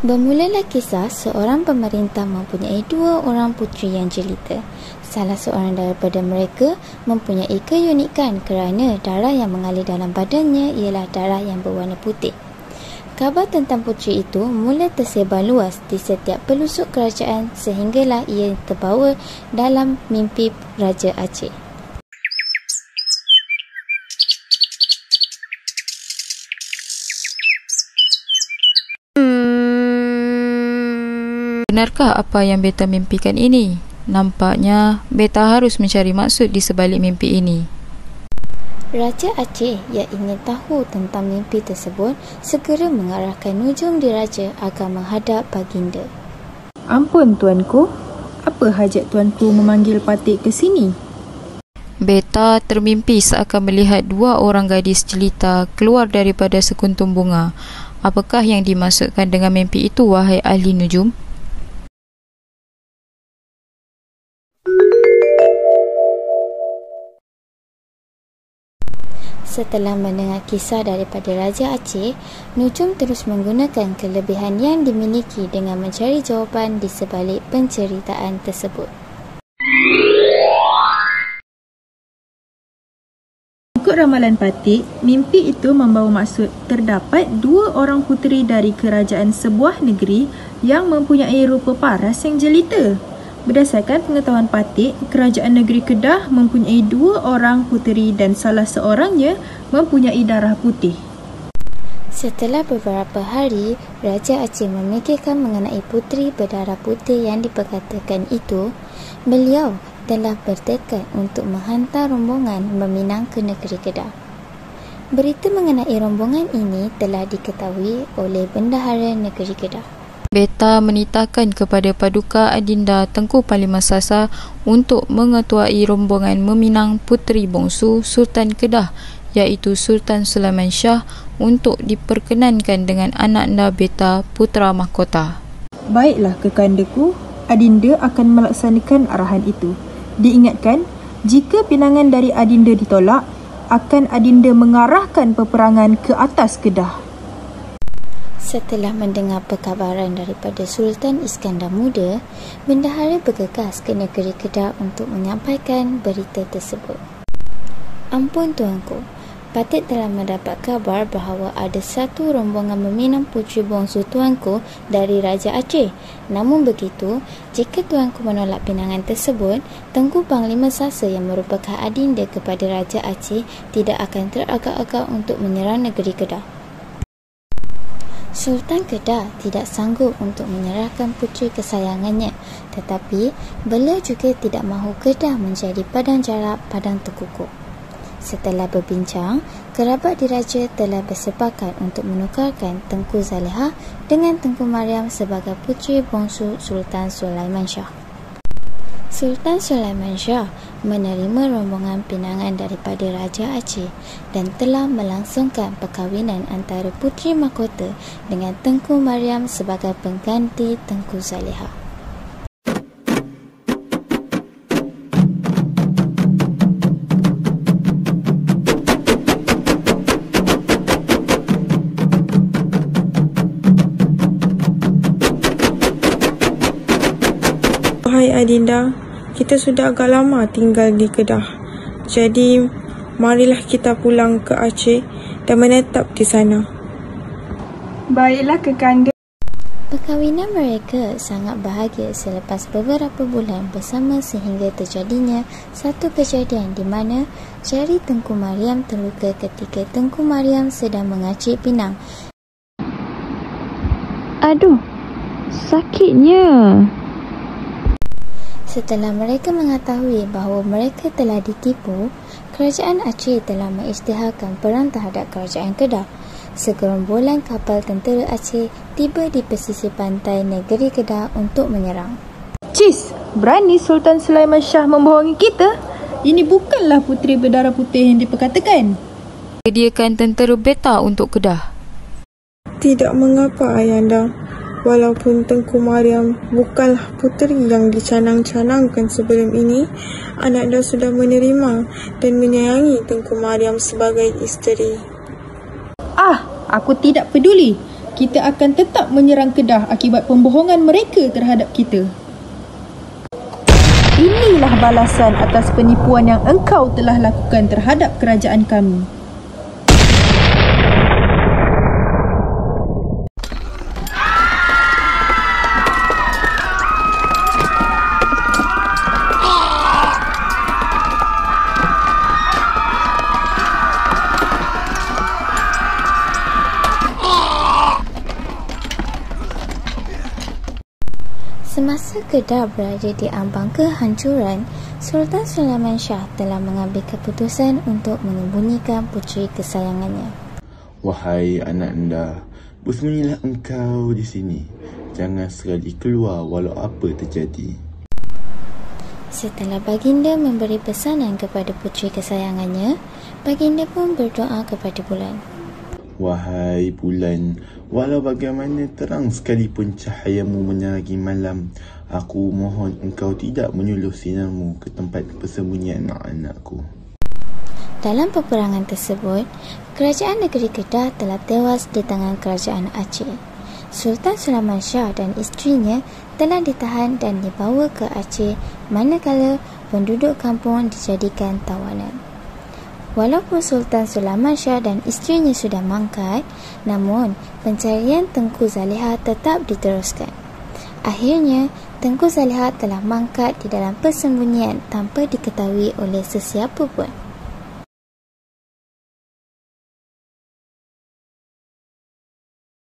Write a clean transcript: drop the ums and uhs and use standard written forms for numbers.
Bermulalah kisah seorang pemerintah mempunyai 2 orang puteri yang jelita. Salah seorang daripada mereka mempunyai keunikan kerana darah yang mengalir dalam badannya ialah darah yang berwarna putih. Khabar tentang puteri itu mula tersebar luas di setiap pelosok kerajaan sehinggalah ia terbawa dalam mimpi Raja Aceh. Benarkah apa yang beta mimpikan ini? Nampaknya beta harus mencari maksud di sebalik mimpi ini. Raja Aceh yang ingin tahu tentang mimpi tersebut segera mengarahkan nujum diraja agar menghadap baginda. Ampun tuanku, apa hajat tuanku memanggil Patik ke sini? Beta termimpi seakan melihat 2 orang gadis jelita keluar daripada sekuntum bunga. Apakah yang dimaksudkan dengan mimpi itu, wahai ahli nujum? Setelah mendengar kisah daripada Raja Aceh, nujum terus menggunakan kelebihan yang dimiliki dengan mencari jawapan di sebalik penceritaan tersebut. Ikut ramalan Patik, mimpi itu membawa maksud terdapat 2 orang puteri dari kerajaan sebuah negeri yang mempunyai rupa paras yang jelita. Berdasarkan pengetahuan Patik, kerajaan negeri Kedah mempunyai 2 orang puteri dan salah seorangnya mempunyai darah putih. Setelah beberapa hari, Raja Aceh memikirkan mengenai puteri berdarah putih yang diperkatakan itu. Beliau telah bertekad untuk menghantar rombongan meminang ke negeri Kedah. Berita mengenai rombongan ini telah diketahui oleh bendahara negeri Kedah. Beta menitahkan kepada Paduka Adinda Tengku Parlimen Sasa untuk mengetuai rombongan meminang puteri bongsu Sultan Kedah iaitu Sultan Sulaiman Shah untuk diperkenankan dengan ananda beta Putera Mahkota. Baiklah kekandaku, Adinda akan melaksanakan arahan itu. Diingatkan, jika pinangan dari Adinda ditolak, akan Adinda mengarahkan peperangan ke atas Kedah. Setelah mendengar perkabaran daripada Sultan Iskandar Muda, bendahara bergegas ke negeri Kedah untuk menyampaikan berita tersebut. Ampun tuanku, Patik telah mendapat kabar bahawa ada satu rombongan meminang puteri bongsu tuanku dari Raja Aceh. Namun begitu, jika tuanku menolak pinangan tersebut, Tengku Panglima Sasa yang merupakan adinda kepada Raja Aceh tidak akan teragak-agak untuk menyerang negeri Kedah. Sultan Kedah tidak sanggup untuk menyerahkan puteri kesayangannya, tetapi beliau juga tidak mahu Kedah menjadi padang jarak padang terkukuh. Setelah berbincang, kerabat diraja telah bersepakat untuk menukarkan Tengku Zaleha dengan Tengku Mariam sebagai puteri bongsu Sultan Sulaiman Shah. Sultan Sulaiman Shah menerima rombongan pinangan daripada Raja Aceh dan telah melangsungkan perkahwinan antara Puteri Mahkota dengan Tengku Mariam sebagai pengganti Tengku Zaleha. Wahai Adinda, kita sudah agak lama tinggal di Kedah. Jadi, marilah kita pulang ke Aceh dan menetap di sana. Baiklah kekanda. Perkahwinan mereka sangat bahagia selepas beberapa bulan bersama sehingga terjadinya satu kejadian di mana jari Tengku Mariam terluka ketika Tengku Mariam sedang mengacik pinang. Aduh, sakitnya. Setelah mereka mengetahui bahawa mereka telah ditipu, kerajaan Aceh telah mengisytiharkan perang terhadap kerajaan Kedah. Segerombolan kapal tentera Aceh tiba di pesisir pantai negeri Kedah untuk menyerang. Cis, berani Sultan Sulaiman Shah membohongi kita? Ini bukanlah puteri berdarah putih yang diperkatakan. Sediakan tentera beta untuk Kedah. Tidak mengapa Ayanda. Walaupun Tengku Mariam bukanlah puteri yang dicanang-canangkan sebelum ini, Ananda sudah menerima dan menyayangi Tengku Mariam sebagai isteri. Aku tidak peduli. kita akan tetap menyerang Kedah akibat pembohongan mereka terhadap kita. Inilah balasan atas penipuan yang engkau telah lakukan terhadap kerajaan kami. Semasa Kedah berada di ambang kehancuran, Sultan Sulaiman Shah telah mengambil keputusan untuk menyembunyikan puteri kesayangannya. Wahai anak anda, bersembunyilah engkau di sini. Jangan sekali keluar walau apa terjadi. Setelah baginda memberi pesanan kepada puteri kesayangannya, baginda pun berdoa kepada bulan. Wahai bulan, walau bagaimana terang sekalipun cahayamu menerangi malam, aku mohon engkau tidak menyuluh sinarmu ke tempat persembunyian anak-anakku. Dalam peperangan tersebut, kerajaan negeri Kedah telah tewas di tangan kerajaan Aceh. Sultan Sulaiman Shah dan isterinya telah ditahan dan dibawa ke Aceh, manakala penduduk kampung dijadikan tawanan. Walaupun Sultan Sulaiman Shah dan isterinya sudah mangkat, namun pencarian Tengku Zaliha tetap diteruskan. Akhirnya, Tengku Zaliha telah mangkat di dalam persembunyian tanpa diketahui oleh sesiapa pun.